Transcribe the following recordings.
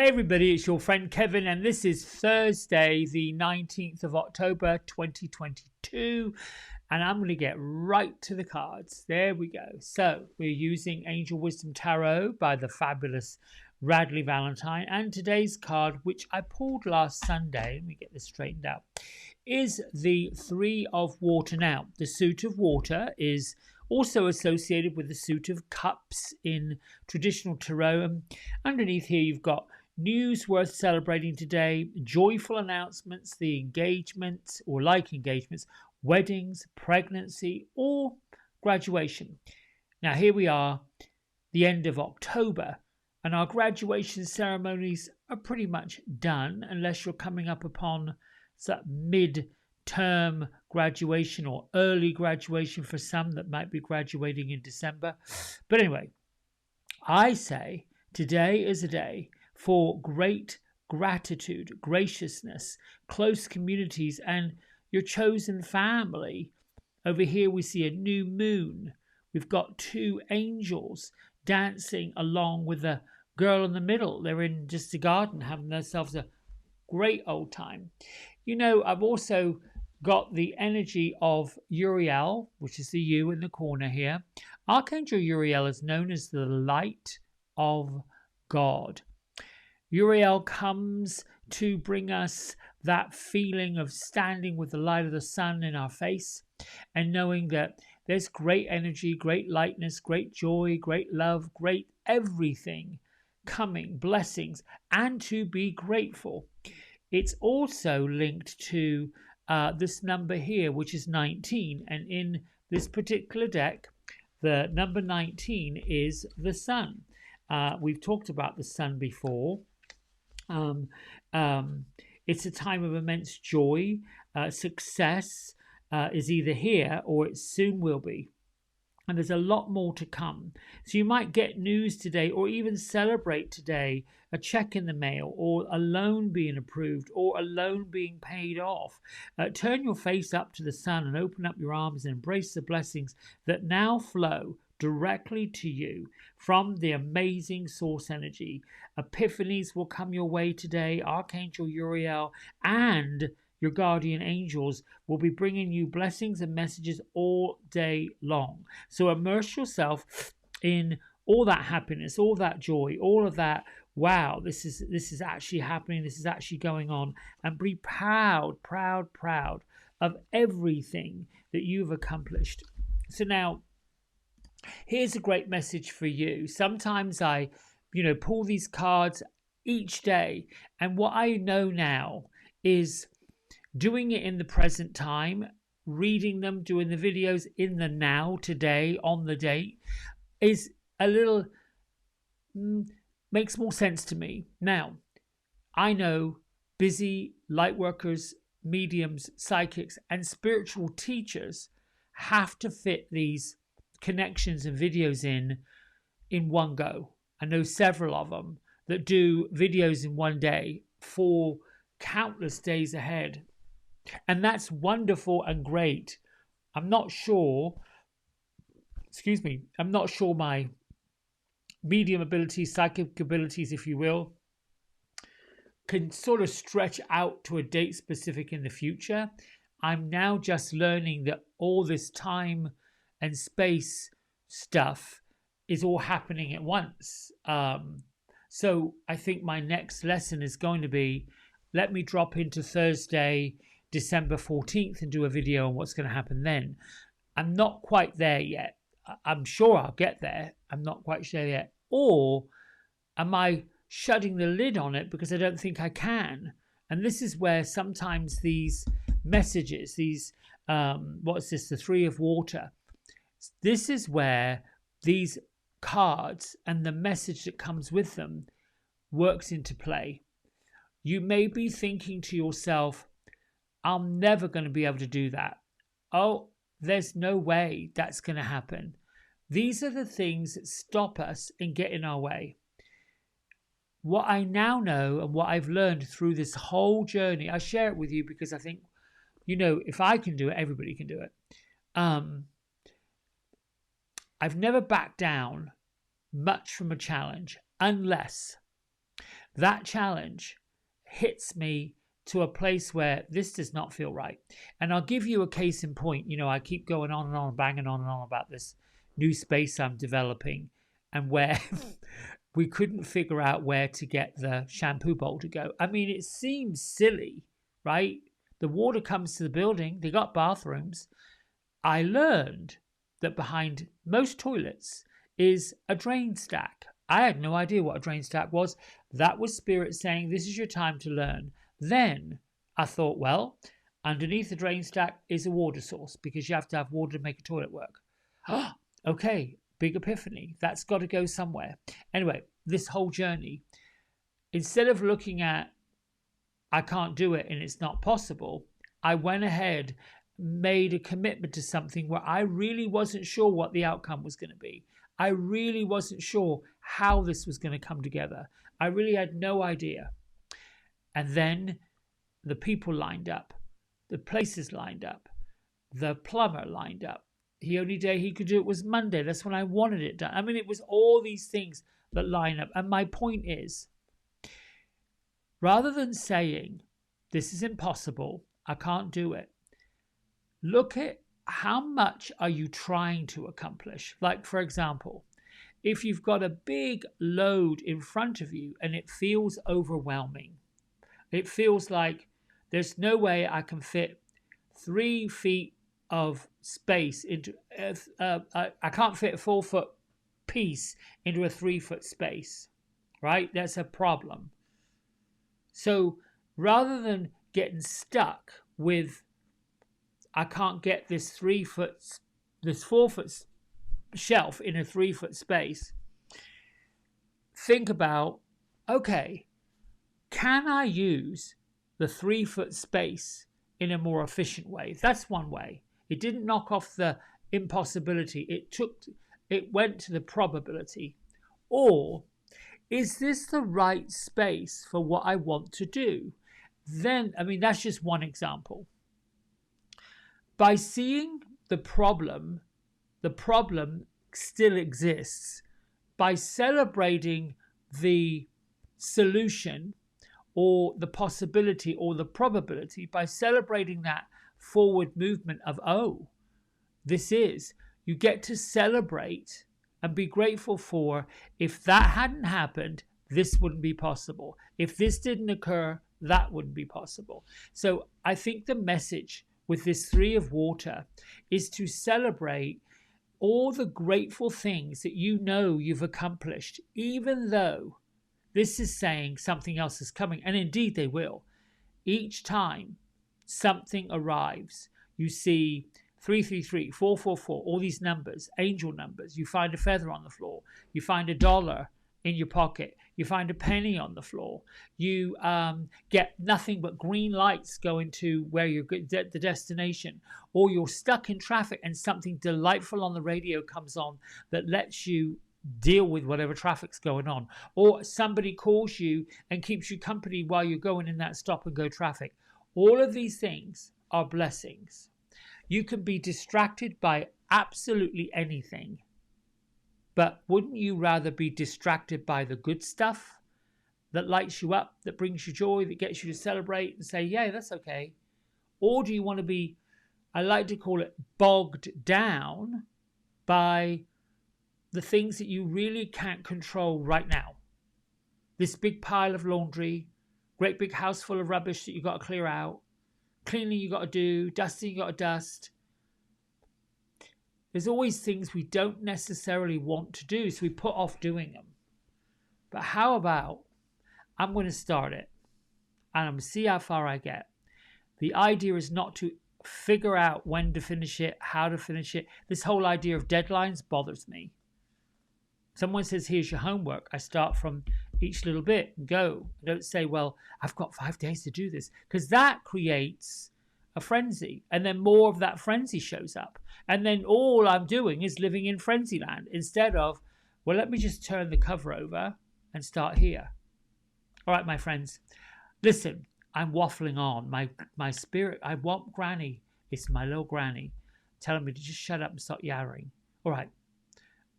Hey everybody, it's your friend Kevin, and this is Thursday, the 19th of October 2022, and I'm going to get right to the cards. There we go. So, we're using Angel Wisdom Tarot by the fabulous Radleigh Valentine, and today's card, which I pulled last Sunday, let me get this straightened out, is the Three of Water. Now, the suit of water is also associated with the suit of cups in traditional tarot. Underneath here, you've got news worth celebrating today, joyful announcements, the engagements or like engagements, weddings, pregnancy, or graduation. Now, here we are, the end of October, and our graduation ceremonies are pretty much done, unless you're coming up upon that mid-term graduation or early graduation for some that might be graduating in December. But anyway, I say today is a day for great gratitude, graciousness, close communities, and your chosen family. Over here we see a new moon. We've got two angels dancing along with the girl in the middle. They're in just a garden having themselves a great old time. You know, I've also got the energy of Uriel, which is the U in the corner here. Archangel Uriel is known as the light of God. Uriel comes to bring us that feeling of standing with the light of the sun in our face and knowing that there's great energy, great lightness, great joy, great love, great everything coming, blessings, and to be grateful. It's also linked to this number here, which is 19. And in this particular deck, the number 19 is the sun. We've talked about the sun before. It's a time of immense joy. Success is either here or it soon will be. And there's a lot more to come. So you might get news today or even celebrate today a check in the mail or a loan being approved or a loan being paid off. Turn your face up to the sun and open up your arms and embrace the blessings that now flow directly to you from the amazing source energy. Epiphanies will come your way today. Archangel Uriel and your guardian angels will be bringing you blessings and messages all day long. So immerse yourself in all that happiness, all that joy, all of that. Wow, this is actually happening. This is actually going on, and be proud of everything that you've accomplished. So now, here's a great message for you. Sometimes I, pull these cards each day, and what I know now is doing it in the present time, reading them, doing the videos in the now, today, on the date, is a little, makes more sense to me. Now, I know busy light workers, mediums, psychics, and spiritual teachers have to fit these connections and videos in one go. I know several of them that do videos in one day for countless days ahead. And that's wonderful and great. I'm not sure my medium abilities, psychic abilities, if you will, can sort of stretch out to a date specific in the future. I'm now just learning that all this time and space stuff is all happening at once. So I think my next lesson is going to be, let me drop into Thursday, December 14th and do a video on what's going to happen then. I'm not quite there yet. I'm sure I'll get there. I'm not quite sure yet. Or am I shutting the lid on it because I don't think I can? And this is where sometimes these messages, what's this, the Three of Water, this is where these cards and the message that comes with them works into play. You may be thinking to yourself, I'm never going to be able to do that. Oh, there's no way that's going to happen. These are the things that stop us and get in our way. What I now know and what I've learned through this whole journey, I share it with you because I think, if I can do it, everybody can do it. I've never backed down much from a challenge unless That challenge hits me to a place where this does not feel right. And I'll give you a case in point. I keep going on and on, banging on and on about this new space I'm developing, and where we couldn't figure out where to get the shampoo bowl to go. I mean, it seems silly, right? The water comes to the building, they got bathrooms. I learned that behind most toilets is a drain stack. I had no idea what a drain stack was. That was Spirit saying, this is your time to learn. Then I thought, well, underneath the drain stack is a water source, because you have to have water to make a toilet work. Okay, big epiphany. That's got to go somewhere. Anyway, this whole journey, instead of looking at, I can't do it and it's not possible, I went ahead, made a commitment to something where I really wasn't sure what the outcome was going to be. I really wasn't sure how this was going to come together. I really had no idea. And then the people lined up, the places lined up, the plumber lined up. The only day he could do it was Monday. That's when I wanted it done. I mean, it was all these things that line up. And my point is, rather than saying, this is impossible, I can't do it, look at how much are you trying to accomplish. Like, for example, if you've got a big load in front of you and it feels overwhelming, it feels like there's no way I can fit 3 feet of space into, I can't fit a 4-foot piece into a 3-foot space, right? That's a problem. So rather than getting stuck with, I can't get this 4-foot shelf in a 3-foot space, think about, okay, can I use the 3-foot space in a more efficient way? That's one way. It didn't knock off the impossibility. It went to the probability. Or is this the right space for what I want to do? Then, I mean, that's just one example. By seeing the problem still exists. By celebrating the solution or the possibility or the probability, by celebrating that forward movement of, oh, you get to celebrate and be grateful for, if that hadn't happened, this wouldn't be possible. If this didn't occur, that wouldn't be possible. So I think the message with this 3 of water is to celebrate all the grateful things that you've accomplished, even though this is saying something else is coming. And indeed they will. Each time something arrives, you see 333, 444, all these numbers, angel numbers. You find a feather on the floor. You find $1 in your pocket. You find a penny on the floor. You get nothing but green lights going to where you're the destination. Or you're stuck in traffic and something delightful on the radio comes on that lets you deal with whatever traffic's going on. Or somebody calls you and keeps you company while you're going in that stop and go traffic. All of these things are blessings. You can be distracted by absolutely anything. But wouldn't you rather be distracted by the good stuff that lights you up, that brings you joy, that gets you to celebrate and say, yeah, that's okay? Or do you want to be, I like to call it, bogged down by the things that you really can't control right now? This big pile of laundry, great big house full of rubbish that you've got to clear out, cleaning you got to do, dusting you got to dust. There's always things we don't necessarily want to do, so we put off doing them. But how about, I'm going to start it and I'm going to see how far I get. The idea is not to figure out when to finish it, how to finish it. This whole idea of deadlines bothers me. Someone says, here's your homework. I start from each little bit and go. I don't say, well, I've got 5 days to do this, because that creates a frenzy. And then more of that frenzy shows up. And then all I'm doing is living in frenzy land instead of, well, let me just turn the cover over and start here. All right, my friends, listen, I'm waffling on. My spirit, I want Granny. It's my little Granny telling me to just shut up and stop yammering. All right,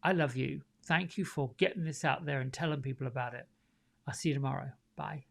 I love you. Thank you for getting this out there and telling people about it. I'll see you tomorrow. Bye.